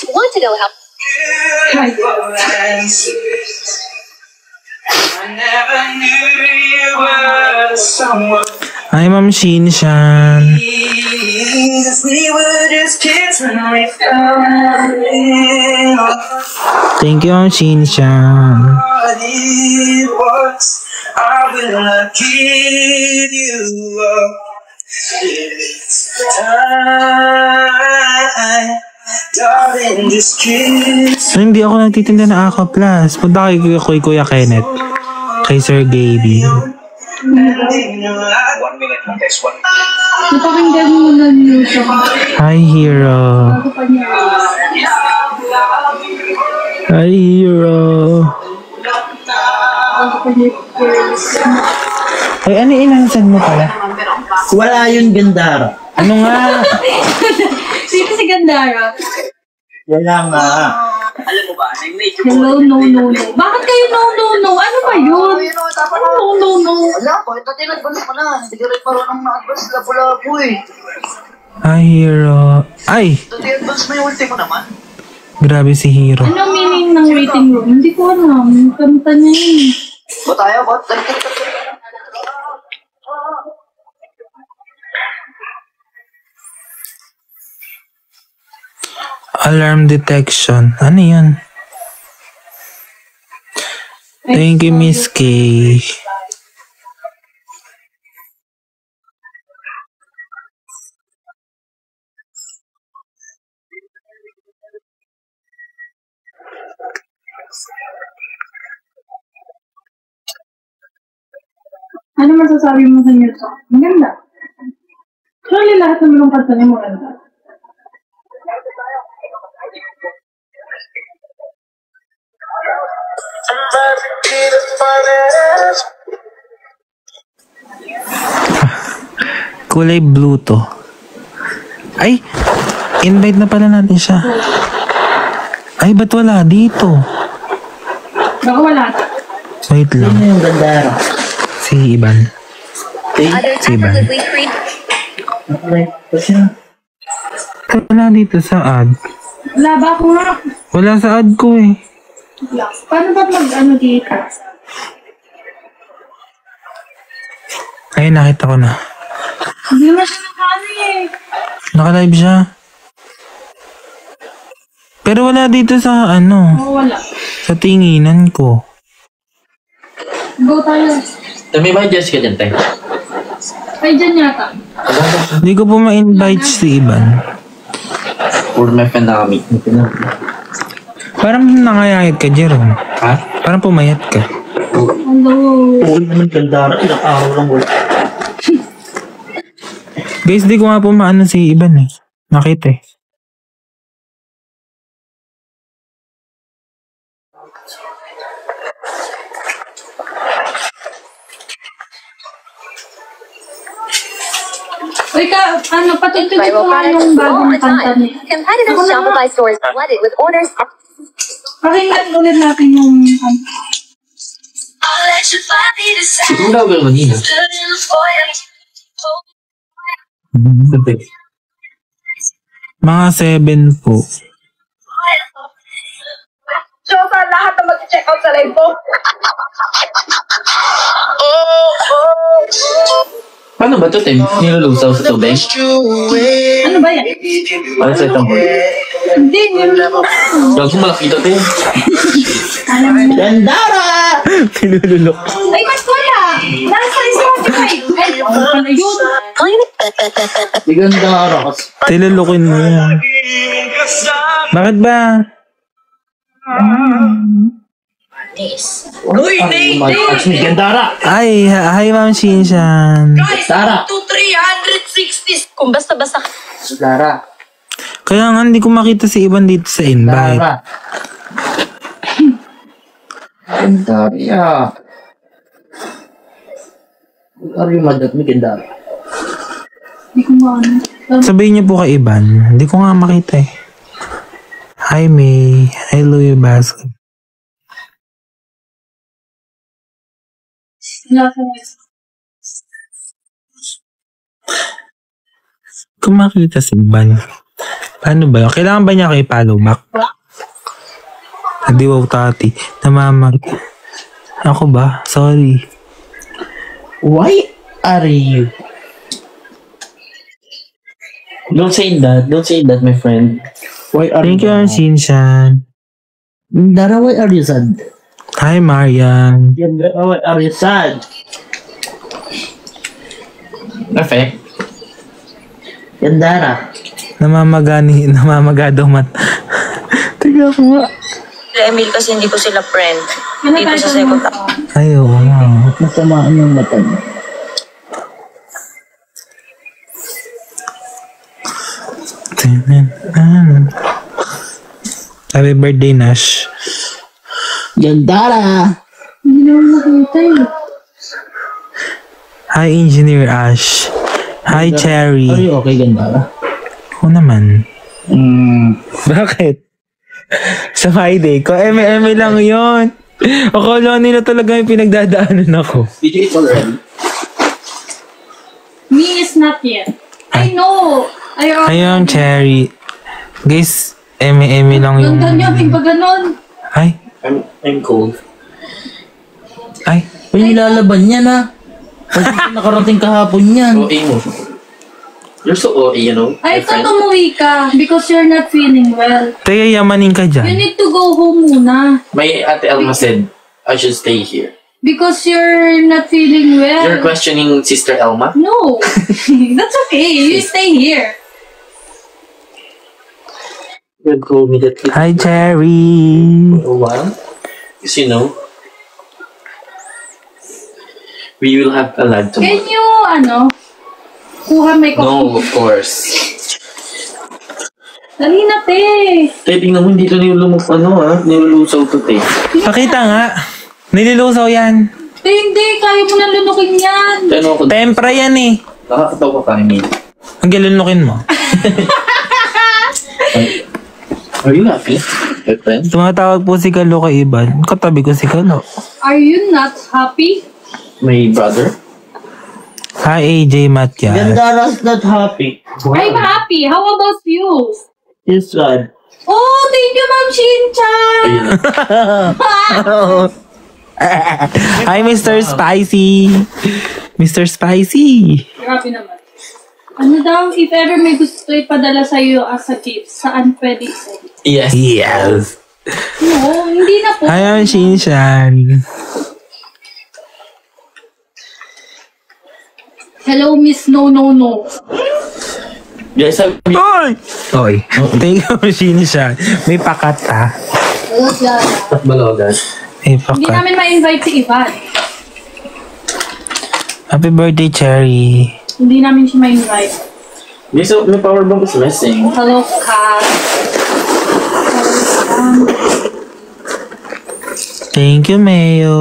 Want to know how? Hi, Ma'am Shinshan. Thank you, Ma'am Shinshan. I will give you up. It's time. Darling, just kiss. So, hindi ako nagtitinda na Aqua Plus. Punta kay Kuya Kenneth. Kay Sir Gaby. 1 minute lang, guys. 1 minute. Napakinggan mo na niyo siya. Hi, Hero. Hi, Hero. Ay, ano inansan mo pala? Wala yun, Gandara. Ano nga? Sino si Gandara? Wala nga. Alam mo ba, Hello, no. Bakit kayo no? Ano ba yun? No. Wala po, ito tinagbalas ko na. Hindi ka rin marunong ma-advance na pula-po eh. Hi, Hero. Ay! Ito tinagbalas mo yung ulti mo naman. Grabe si Hero. Anong meaning ng waiting room? Hindi ko alam. Kanta niya yun. Ba tayo, bot? Alarm detection. Ano yun? Thank you, Miss K. Ano masasabi mo sa inyo? Maganda. Surely lahat naman ng kanta niya maganda. Kulay blue to. Ay! Invite na pala natin siya. Ay, ba't wala dito? Baka wala. Wait lang. Ano yung Gandara? Si Iban. Others Si Iban. effortlessly create. Okay, ito siya. Wala dito sa ad. Wala ba ako nga? Wala sa ad ko eh. Paano ba mag-ano dito? Ay, nakita ko na. Hindi naman siya nakaano eh. Naka-live siya. Pero wala dito sa ano. Oo, wala. Sa tinginan ko. Go tayo. May ba Jessica dyan tayo? Ay, dyan yata. Hindi ko po ma-invite si Iban. Or may fan na kami. Parang nangayayat ka, Jerome. Ha? Parang pumayat ka. Hello. Oo naman, Gandara. Ilang araw lang wala. Guys, di ko nga po maano si Iban eh. Nakita eh. Uy ka, ano, patutugin ko nga yung bagong kanta niya. Competitive Shopify stores flooded with orders. Pakinggan ulit natin yung kanta. Siguro daw ba kanina? Mga 7 po. So, sa lahat na mag-check out sa live mo. Paano ba ito, Tim? Nilulusaw sa tubig? Ano ba yan? Para sa itong huli. Hindi, niluloko. Gago malaki ito, Tim. Alam mo. Gandara! Pinululok. Ay, mas wala! Nasa Spotify! Ay, ano pala yun? Di Gandara. Tilulukin mo yan. Bakit ba? Uy, Nate! Actually, Gandara! Ay, hi Ma'am Shinshan. Gandara! To 360. Kung basta-basta Gandara! Kaya nga hindi ko makita si Iban dito sa invite. Gandara! Gandara! Are you mad at me, Gandara? Hindi ko maano. Sabihin niyo po kay Iban. Hindi ko nga makita eh. Hi May. Hi Louie Basco. Kung makita si Ban. Paano ba yun? Kailangan ba niya kayo follow back? Hindi, wow, tati. Namamag. Ako ba? Sorry. Why are you? Don't say that. Don't say that, my friend. Why are Thank you, you? Shinshan. Dara, why are you sad? Hi, Marian. Dara, why are you sad? Perfect. Dara. Namamaga daw mat. Tiga ko nga. Emil kasi hindi ko sila friend. Ano Dito tayo sa sa second Ay, oo nga. Masamaan yung mata mo. Happy birthday, Nash. Dara. Hindi naman nakita eh. Hi, Engineer Ash. Hi, Are Cherry. you okay, Dara? Oo naman. Bakit? Sa my day ko, eme lang yun. Akala nila talaga yung pinagdadaanan ako. Did you eat already? Me is not yet. I know. Ayun, Cherry. Guys, eme lang yung... Ganda niya, may ba ganon? Ay, I'm cold. ay. Uy, nilalaban niya na. Pag nakarating kahapon yan. OA mo. You're so OA, you know? I my thought friend. umuwi ka because you're not feeling well. Kaya yamanin ka You dyan. need to go home muna My ate Alma said I should stay here. because you're not feeling well. You're questioning Sister Elma? No, that's okay. You stay here. You told me that Hi, Cherry. for a while. Because you know, we will have a lad tomorrow. Can you, kuha may No, coffee? of course. Dali na, te. Tay, tingnan mo, dito nilulusaw to, tay. Pakita nga. Nililusaw yan. Te, hindi. Kaya mo na lunukin yan. Ano ako, Tempra yan eh. nakakatawa ka, Emil. Ang gilunukin mo. Are you happy, my friend? Tumatawag po si Kalo kay Iban. Katabi ko si Kalo. Are you not happy? My brother? Hi, AJ Matias. Dara's not happy. I'm happy. How about you? He's sad. Oh, thank you, Ma'am Shinchan. Ayun. Hi, Mr. Spicy. Mr. Spicy. Grabe naman. Ano daw, if ever may gusto ipadala sa'yo as a gift, saan pwede sa'yo? Yes. Yes. No, hindi na po. Hi, Shinshan. Hello, Miss No No No. Guys, have you... Oy! Oy. Thank you, Shinshan. May pakat ha. Balogan. May Hindi pakat. namin ma-invite si Ivan. Happy birthday, Cherry. Hindi namin siya ma-invite. Guys, my power bank is missing. Hello, Kat. Thank you, Mayo.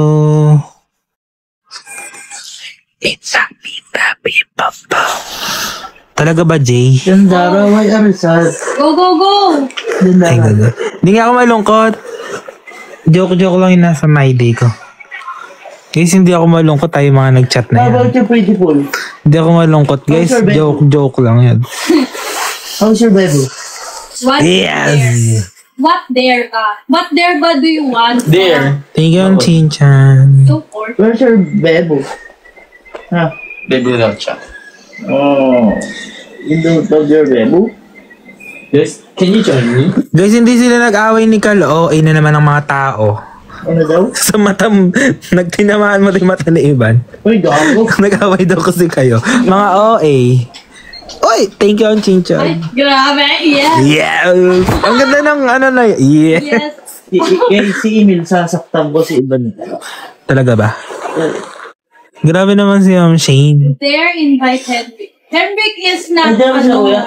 It's a baby papa. Talaga ba, Jay? Dara, why are you sad? Go, go, go! Ay, gaga. Hindi nga ako malungkot. Joke lang yung nasa my day ko. Guys, hindi ako malungkot. Tayo mga nag-chat na How yan. about your pretty fool? Hindi ako malungkot. Guys, How's your baby? joke lang yan. How's your baby? What Yes! dare? What dare ka? What dare ba do you want? There. Thank you, Chinchan. So, for Where's your baby? Huh? Baby love siya. Oh. You don't love your baby? Guys, can you join me? Guys, hindi sila nag-away ni Kalo. Na naman ang mga tao. Ano daw? Sa mata, nagtinamaan mo rin mata ni Iban. Uy, gago. Nag-away daw kasi kayo. Mga OA. Oy, thank you, Chinchan. Ay, grabe, yes! Yeah! Ang ganda ng ano na yeah. Yes! Si Emil, sasaktan ko si Iban. Talaga ba? Grabe naman si Ma'am Shane. Dare invite Henrik. Henrik is not, Ay, dare siya, kuya.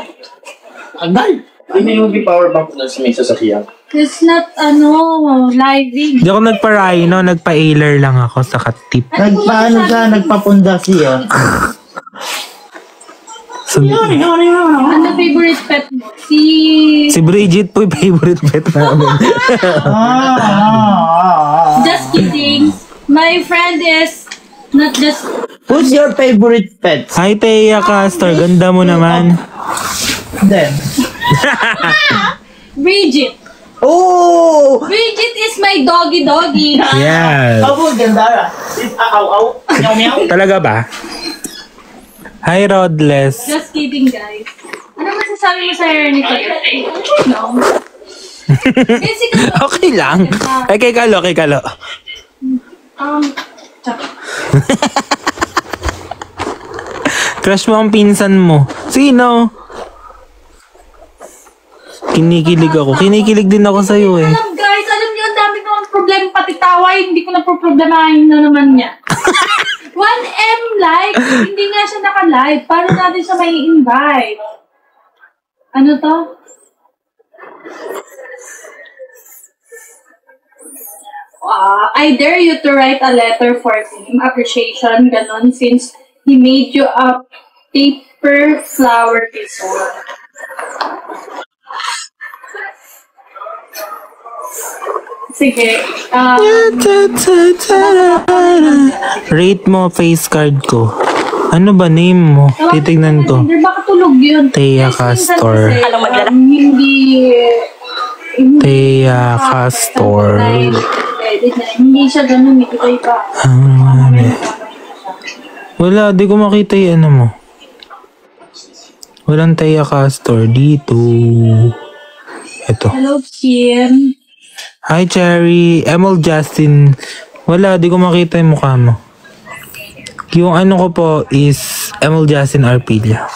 Agal! Hindi na yung power bank na sa may sasakyan. is not, living. Hindi ako nagpa-rhino, nagpa-ailer lang ako sa katip. Nagpaano ka, nagpapunda siya. So, Ano favorite pet mo? Si Bridget po yung favorite pet namin. Just kidding. My friend is not just... Who's your favorite pet? Hi, Teya Castor. Ganda mo naman. Then. Bridget. Oh! Bridget is my doggy. Yes. Abo, Gandara. Aw. Meow, meow. Talaga ba? Hi, Rodless. Just kidding, guys. Ano masasabi mo sa hair ni Kuya? No. Basically, Okay lang. Ay, kay Kalo. tsaka. Crush mo ang pinsan mo. Sino? Kinikilig ako. Kinikilig din ako sa'yo eh. Alam guys, alam niyo, ang dami ko ang problema pati tawa, hindi ko na problemahin na naman niya. 1M like, hindi nga siya naka-live. Paano natin siya may invite? Ano to? I dare you to write a letter for him, appreciation, ganon, since he made you a paper flower before. Sige. Rate mo face card ko. Ano ba name mo? Titignan ko. Baka tulog yun. Thea Kasi minsan Castor. kasi, Alam mo, Jara. hindi Thea Castor. Hindi siya ganun. Iba-iba. Wala, di ko makita yung ano mo. Walang Thea Castor dito. Ito. Hello, Kim. Hi, Cherry. Emil Justin. Wala, di ko makita yung mukha mo. Yung ano ko po is Emil Justin Arpilla.